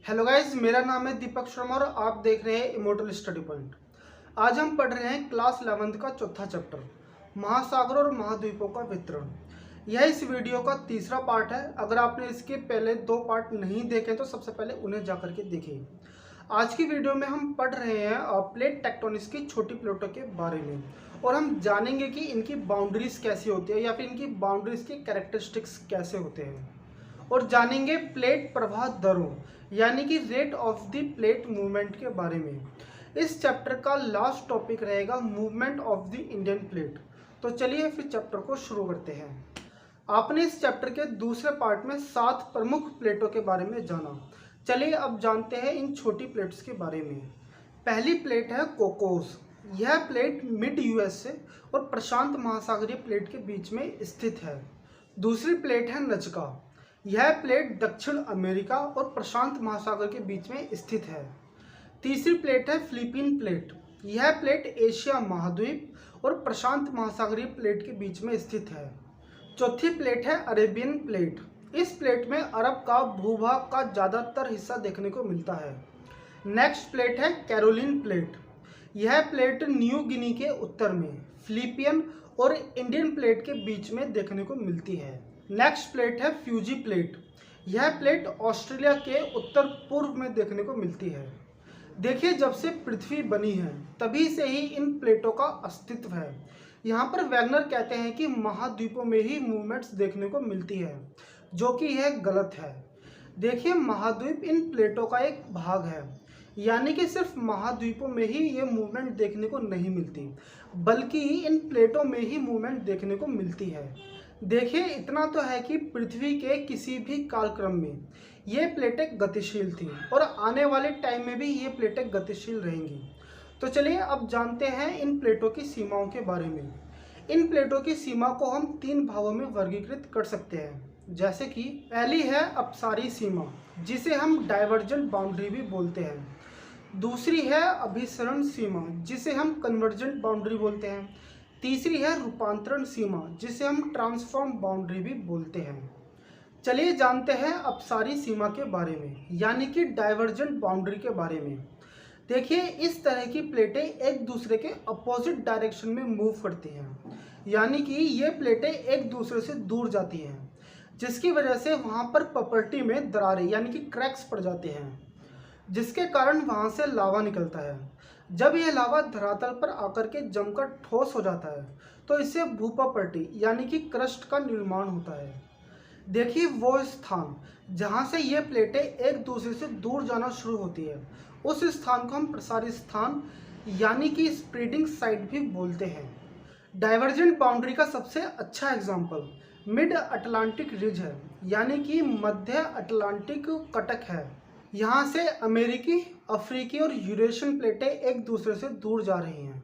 Hello guys, मेरा नाम है दीपक शर्मा और आप देख रहे हैं इमोर्टल स्टडी पॉइंट। आज हम पढ़ रहे हैं क्लास 11th का चौथा चैप्टर, महासागरों और महाद्वीपों का वितरण। यह इस वीडियो का तीसरा पार्ट है। अगर आपने इसके पहले दो पार्ट नहीं देखे तो सबसे पहले उन्हें जाकर के देखिए। आज की वीडियो में हम पढ़ रहे हैं प्लेट टेक्टोनिक्स की छोटी प्लेटों के बारे में, और हम जानेंगे कि इनकी बाउंड्रीज कैसी होती है या फिर इनकी बाउंड्रीज के कैरेक्टरिस्टिक्स कैसे होते हैं, और जानेंगे प्लेट प्रवाह दरों यानी कि rate of the plate movement के बारे में। इस चैप्टर का लास्ट टॉपिक रहेगा movement of the Indian plate. तो चलिए फिर चैप्टर को शुरू करते हैं। आपने इस चैप्टर के दूसरे पार्ट में 7 प्रमुख प्लेटों के बारे में जाना। चलिए अब जानते हैं इन छोटी प्लेट्स के बारे में। पहली प्लेट है कोकोस। यह प्लेट मिड यूएसए और प्रशांत महासागरीय प्लेट के बीच में स्थित है। दूसरी प्लेट है नजका। यह प्लेट दक्षिण अमेरिका और प्रशांत महासागर के बीच में स्थित है। तीसरी प्लेट है फिलीपीन प्लेट। यह प्लेट एशिया महाद्वीप और प्रशांत महासागरीय प्लेट के बीच में स्थित है। चौथी प्लेट है अरेबियन प्लेट। इस प्लेट में अरब का भूभाग का ज़्यादातर हिस्सा देखने को मिलता है। नेक्स्ट प्लेट है कैरोलिन प्लेट। यह प्लेट न्यू गिनी के उत्तर में फिलीपियन और इंडियन प्लेट के बीच में देखने को मिलती है। नेक्स्ट प्लेट है फ्यूजी प्लेट। यह प्लेट ऑस्ट्रेलिया के उत्तर पूर्व में देखने को मिलती है। देखिए, जब से पृथ्वी बनी है तभी से ही इन प्लेटों का अस्तित्व है। यहाँ पर वैगनर कहते हैं कि महाद्वीपों में ही मूवमेंट्स देखने को मिलती है, जो कि यह गलत है। देखिए, महाद्वीप इन प्लेटों का एक भाग है, यानी कि सिर्फ महाद्वीपों में ही ये मूवमेंट देखने को नहीं मिलती, बल्कि इन प्लेटों में ही मूवमेंट देखने को मिलती है। देखिए, इतना तो है कि पृथ्वी के किसी भी कालक्रम में ये प्लेटें गतिशील थी और आने वाले टाइम में भी ये प्लेटें गतिशील रहेंगी। तो चलिए अब जानते हैं इन प्लेटों की सीमाओं के बारे में। इन प्लेटों की सीमा को हम 3 भागों में वर्गीकृत कर सकते हैं, जैसे कि पहली है अपसारी सीमा, जिसे हम डाइवर्जेंट बाउंड्री भी बोलते हैं। दूसरी है अभिसरण सीमा, जिसे हम कन्वर्जेंट बाउंड्री बोलते हैं। तीसरी है रूपांतरण सीमा, जिसे हम ट्रांसफॉर्म बाउंड्री भी बोलते हैं। चलिए जानते हैं अपसारी सीमा के बारे में, यानी कि डाइवर्जेंट बाउंड्री के बारे में। देखिए, इस तरह की प्लेटें एक दूसरे के अपोजिट डायरेक्शन में मूव करती हैं, यानी कि ये प्लेटें एक दूसरे से दूर जाती हैं, जिसकी वजह से वहाँ पर प्रॉपर्टी में दरारें यानी कि क्रैक्स पड़ जाते हैं, जिसके कारण वहाँ से लावा निकलता है। जब यह लावा धरातल पर आकर के जमकर ठोस हो जाता है तो इससे भूप्रॉपर्टी यानी कि क्रस्ट का निर्माण होता है। देखिए, वो स्थान जहाँ से ये प्लेटें एक दूसरे से दूर जाना शुरू होती है, उस स्थान को हम प्रसारी स्थान यानी कि स्प्रेडिंग साइड भी बोलते हैं। डाइवर्जेंट बाउंड्री का सबसे अच्छा एग्जाम्पल मिड अटलांटिक रिज है, यानी कि मध्य अटलांटिक कटक है। यहाँ से अमेरिकी, अफ्रीकी और यूरेशियन प्लेटें एक दूसरे से दूर जा रही हैं।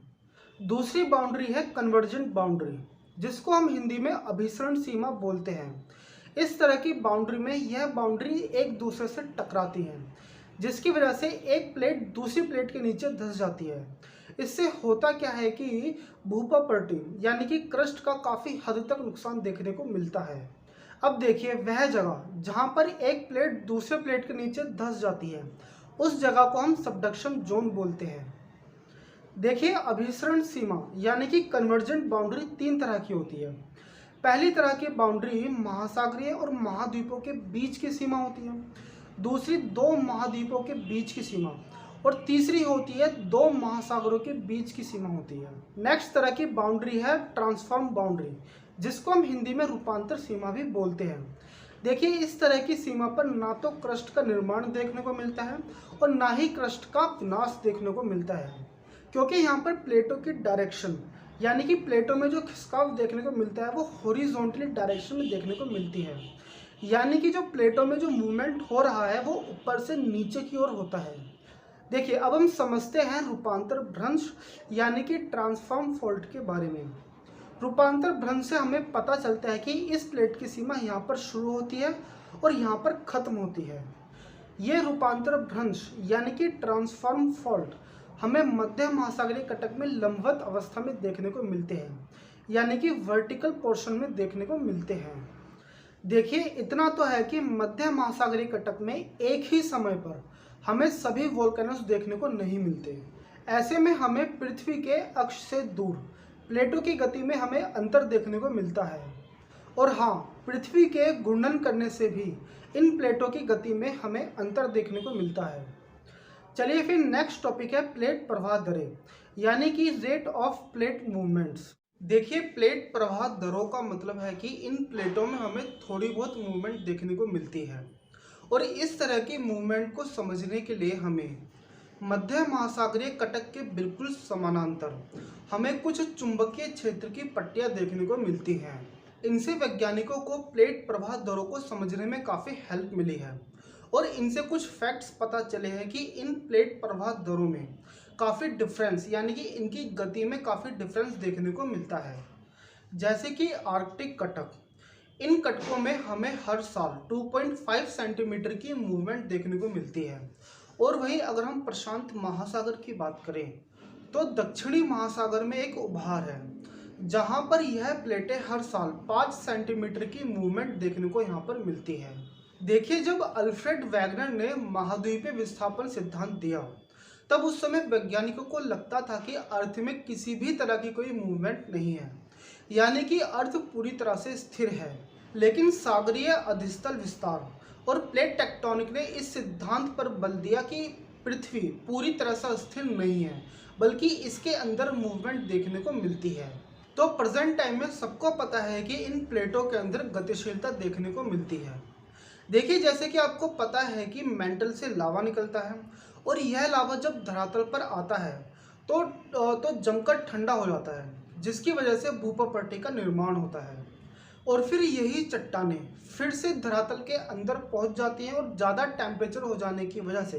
दूसरी बाउंड्री है कन्वर्जेंट बाउंड्री, जिसको हम हिंदी में अभिसरण सीमा बोलते हैं। इस तरह की बाउंड्री में यह बाउंड्री एक दूसरे से टकराती है, जिसकी वजह से एक प्लेट दूसरी प्लेट के नीचे धंस जाती है। इससे होता क्या है कि भूप्रॉपर्टी यानी कि क्रस्ट का काफ़ी हद तक नुकसान देखने को मिलता है। अब देखिए, वह जगह जहाँ पर एक प्लेट दूसरे प्लेट के नीचे धंस जाती है, उस जगह को हम सबडक्शन जोन बोलते हैं। देखिए, अभिसरण सीमा यानी कि कन्वर्जेंट बाउंड्री 3 तरह की होती है। पहली तरह की बाउंड्री महासागरीय और महाद्वीपों के बीच की सीमा होती है। दूसरी 2 महाद्वीपों के बीच की सीमा, और तीसरी होती है 2 महासागरों के बीच की सीमा होती है। नेक्स्ट तरह की बाउंड्री है ट्रांसफॉर्म बाउंड्री, जिसको हम हिंदी में रूपांतर सीमा भी बोलते हैं। देखिए, इस तरह की सीमा पर ना तो क्रस्ट का निर्माण देखने को मिलता है और ना ही क्रस्ट का विनाश देखने को मिलता है, क्योंकि यहाँ पर प्लेटों की डायरेक्शन यानी कि प्लेटों में जो खिसकाव देखने को मिलता है वो हॉरिजॉन्टली डायरेक्शन में देखने को मिलती है, यानी कि जो प्लेटों में जो मूवमेंट हो रहा है वो ऊपर से नीचे की ओर होता है। देखिए, अब हम समझते हैं रूपांतर भ्रंश यानी कि ट्रांसफॉर्म फॉल्ट के बारे में। रूपांतर भ्रंश से हमें पता चलता है कि इस प्लेट की सीमा यहाँ पर शुरू होती है और यहाँ पर खत्म होती है। ये रूपांतर भ्रंश यानी कि ट्रांसफॉर्म फॉल्ट हमें मध्य महासागरीय कटक में लंबवत अवस्था में देखने को मिलते हैं, यानी कि वर्टिकल पोर्शन में देखने को मिलते हैं। देखिए, इतना तो है कि मध्य महासागरीय कटक में एक ही समय पर हमें सभी वोल्केनोस देखने को नहीं मिलते। ऐसे में हमें पृथ्वी के अक्ष से दूर प्लेटों की गति में हमें अंतर देखने को मिलता है। और हाँ, पृथ्वी के घूर्णन करने से भी इन प्लेटों की गति में हमें अंतर देखने को मिलता है। चलिए फिर नेक्स्ट टॉपिक है प्लेट प्रवाह दरें, यानी कि रेट ऑफ प्लेट मूवमेंट्स। देखिए, प्लेट प्रवाह दरों का मतलब है कि इन प्लेटों में हमें थोड़ी बहुत मूवमेंट देखने को मिलती है, और इस तरह की मूवमेंट को समझने के लिए हमें मध्य महासागरीय कटक के बिल्कुल समानांतर हमें कुछ चुंबकीय क्षेत्र की पट्टियां देखने को मिलती हैं। इनसे वैज्ञानिकों को प्लेट प्रवाह दरों को समझने में काफ़ी हेल्प मिली है, और इनसे कुछ फैक्ट्स पता चले हैं कि इन प्लेट प्रवाह दरों में काफ़ी डिफरेंस, यानी कि इनकी गति में काफ़ी डिफरेंस देखने को मिलता है। जैसे कि आर्कटिक कटक, इन कटकों में हमें हर साल 2.5 सेंटीमीटर की मूवमेंट देखने को मिलती है। और वहीं अगर हम प्रशांत महासागर की बात करें तो दक्षिणी महासागर में एक उभार है जहां पर यह प्लेटें हर साल 5 सेंटीमीटर की मूवमेंट देखने को यहां पर मिलती है। देखिए, जब अल्फ्रेड वैगनर ने महाद्वीपीय विस्थापन सिद्धांत दिया तब उस समय वैज्ञानिकों को लगता था कि अर्थ में किसी भी तरह की कोई मूवमेंट नहीं है, यानी कि अर्थ पूरी तरह से स्थिर है। लेकिन सागरीय अधिस्थल विस्तार और प्लेट टेक्टोनिक ने इस सिद्धांत पर बल दिया कि पृथ्वी पूरी तरह से स्थिर नहीं है, बल्कि इसके अंदर मूवमेंट देखने को मिलती है। तो प्रेजेंट टाइम में सबको पता है कि इन प्लेटों के अंदर गतिशीलता देखने को मिलती है। देखिए, जैसे कि आपको पता है कि मेंटल से लावा निकलता है, और यह लावा जब धरातल पर आता है तो जमकर ठंडा हो जाता है, जिसकी वजह से भूपटटी का निर्माण होता है। और फिर यही चट्टानें फिर से धरातल के अंदर पहुंच जाती हैं, और ज़्यादा टेम्परेचर हो जाने की वजह से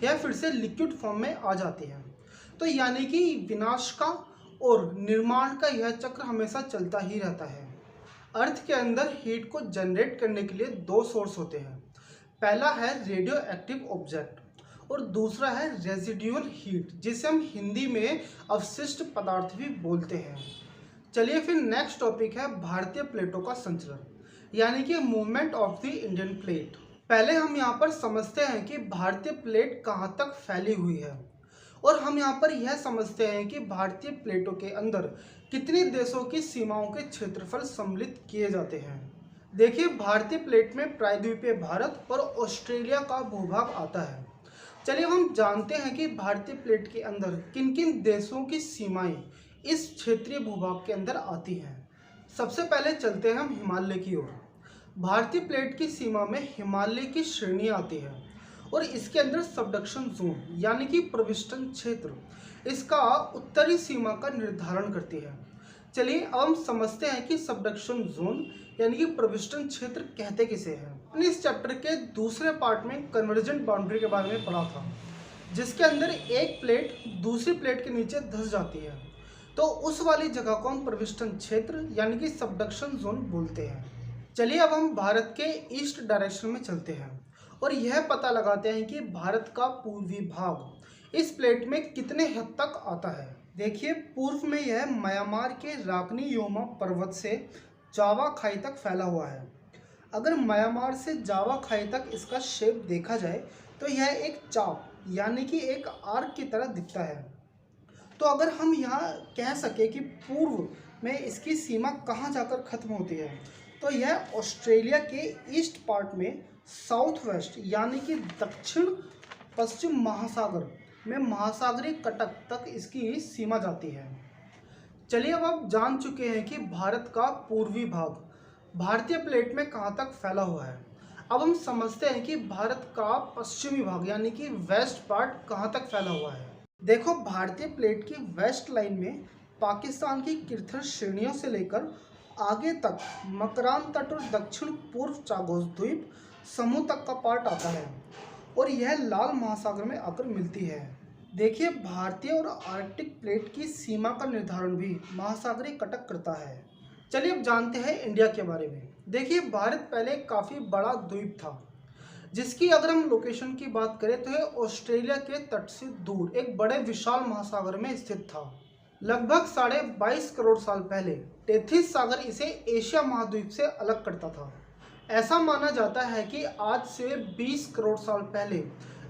यह फिर से लिक्विड फॉर्म में आ जाती है। तो यानी कि विनाश का और निर्माण का यह चक्र हमेशा चलता ही रहता है। अर्थ के अंदर हीट को जनरेट करने के लिए दो सोर्स होते हैं। पहला है रेडियो एक्टिव ऑब्जेक्ट, और दूसरा है रेजिड्यूअल हीट, जिसे हम हिंदी में अवशिष्ट पदार्थ भी बोलते हैं। चलिए फिर नेक्स्ट टॉपिक है भारतीय प्लेटों का संचलन, यानी कि movement of the Indian plate. पहले हम यहाँ पर समझते हैं कि भारतीय प्लेट कहाँ तक फैली हुई है, और हम यहाँ पर यह समझते हैं कि भारतीय प्लेटों के अंदर कितने देशों की सीमाओं के क्षेत्रफल सम्मिलित किए जाते हैं। देखिए, भारतीय प्लेट में प्रायद्वीपीय भारत और ऑस्ट्रेलिया का भूभाग आता है। चलिए हम जानते हैं कि भारतीय प्लेट के अंदर किन किन देशों की सीमाएं इस क्षेत्रीय भूभाग के अंदर आती हैं। सबसे पहले चलते हैं हम हिमालय की ओर। भारतीय प्लेट की सीमा में हिमालय की श्रेणी आती है, और इसके अंदर सबडक्शन जोन, यानी कि प्रविष्टन क्षेत्र, इसका उत्तरी सीमा का निर्धारण करती है। चलिए अब हम समझते हैं कि सबडक्शन जोन यानी कि प्रविष्टन क्षेत्र कहते किसे हैं। हमने इस चैप्टर के दूसरे पार्ट में कन्वर्जेंट बाउंड्री के बारे में पढ़ा था, जिसके अंदर एक प्लेट दूसरी प्लेट के नीचे धंस जाती है, तो उस वाली जगह को हम प्रविष्टन क्षेत्र यानी कि सबडक्शन जोन बोलते हैं। चलिए अब हम भारत के ईस्ट डायरेक्शन में चलते हैं और यह पता लगाते हैं कि भारत का पूर्वी भाग इस प्लेट में कितने हद तक आता है। देखिए, पूर्व में यह म्यांमार के राकनी योमा पर्वत से जावा खाई तक फैला हुआ है। अगर म्यांमार से जावा खाई तक इसका शेप देखा जाए तो यह एक चाप यानी कि एक आर्क की तरह दिखता है। तो अगर हम यहाँ कह सके कि पूर्व में इसकी सीमा कहाँ जाकर खत्म होती है, तो यह ऑस्ट्रेलिया के ईस्ट पार्ट में साउथ वेस्ट यानी कि दक्षिण पश्चिम महासागर में महासागरीय कटक तक इसकी सीमा जाती है। चलिए अब आप जान चुके हैं कि भारत का पूर्वी भाग भारतीय प्लेट में कहाँ तक फैला हुआ है। अब हम समझते हैं कि भारत का पश्चिमी भाग यानी कि वेस्ट पार्ट कहाँ तक फैला हुआ है। देखो, भारतीय प्लेट की वेस्ट लाइन में पाकिस्तान की किर्थर श्रेणियों से लेकर आगे तक मकरान तट और दक्षिण पूर्व चागोस द्वीप समूह तक का पार्ट आता है, और यह लाल महासागर में आकर मिलती है। देखिए, भारतीय और आर्कटिक प्लेट की सीमा का निर्धारण भी महासागरीय कटक करता है। चलिए अब जानते हैं इंडिया के बारे में। देखिए, भारत पहले काफ़ी बड़ा द्वीप था, जिसकी अगर हम लोकेशन की बात करें तो यह ऑस्ट्रेलिया के तट से दूर एक बड़े विशाल महासागर में स्थित था। लगभग 22.5 करोड़ साल पहले टेथिस सागर इसे एशिया महाद्वीप से अलग करता था। ऐसा माना जाता है कि आज से 20 करोड़ साल पहले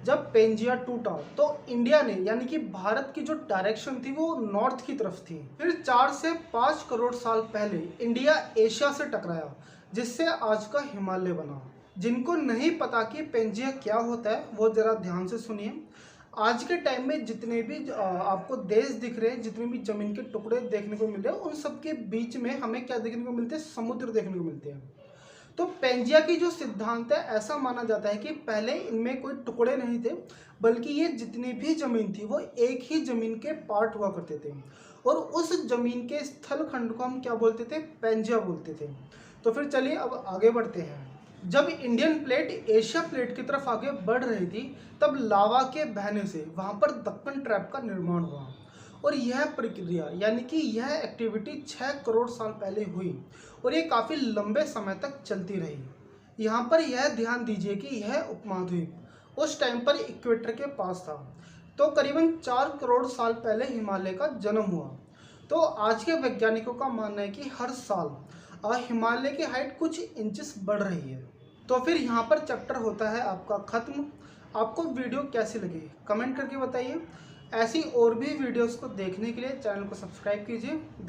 जब पेंजिया टूटा तो इंडिया ने यानी कि भारत की जो डायरेक्शन थी वो नॉर्थ की तरफ थी। फिर 4 से 5 करोड़ साल पहले इंडिया एशिया से टकराया, जिससे आज का हिमालय बना। जिनको नहीं पता कि पेंजिया क्या होता है वो जरा ध्यान से सुनिए। आज के टाइम में जितने भी आपको देश दिख रहे हैं, जितने भी जमीन के टुकड़े देखने को मिल रहे हैं, उन सबके बीच में हमें क्या देखने को मिलते हैं? समुद्र देखने को मिलते हैं। तो पेंजिया की जो सिद्धांत है, ऐसा माना जाता है कि पहले इनमें कोई टुकड़े नहीं थे, बल्कि ये जितनी भी जमीन थी वो एक ही जमीन के पार्ट हुआ करते थे, और उस जमीन के स्थल खंड को हम क्या बोलते थे? पेंजिया बोलते थे। तो फिर चलिए अब आगे बढ़ते हैं। जब इंडियन प्लेट एशिया प्लेट की तरफ आगे बढ़ रही थी, तब लावा के बहने से वहाँ पर दक्कन ट्रैप का निर्माण हुआ, और यह प्रक्रिया यानी कि यह एक्टिविटी 6 करोड़ साल पहले हुई, और ये काफ़ी लंबे समय तक चलती रही। यहाँ पर यह ध्यान दीजिए कि यह उपमहाद्वीप उस टाइम पर इक्वेटर के पास था। तो करीबन 4 करोड़ साल पहले हिमालय का जन्म हुआ। तो आज के वैज्ञानिकों का मानना है कि हर साल हिमालय की हाइट कुछ इंचेस बढ़ रही है। तो फिर यहाँ पर चैप्टर होता है आपका ख़त्म। आपको वीडियो कैसी लगी कमेंट करके बताइए। ऐसी और भी वीडियोस को देखने के लिए चैनल को सब्सक्राइब कीजिए।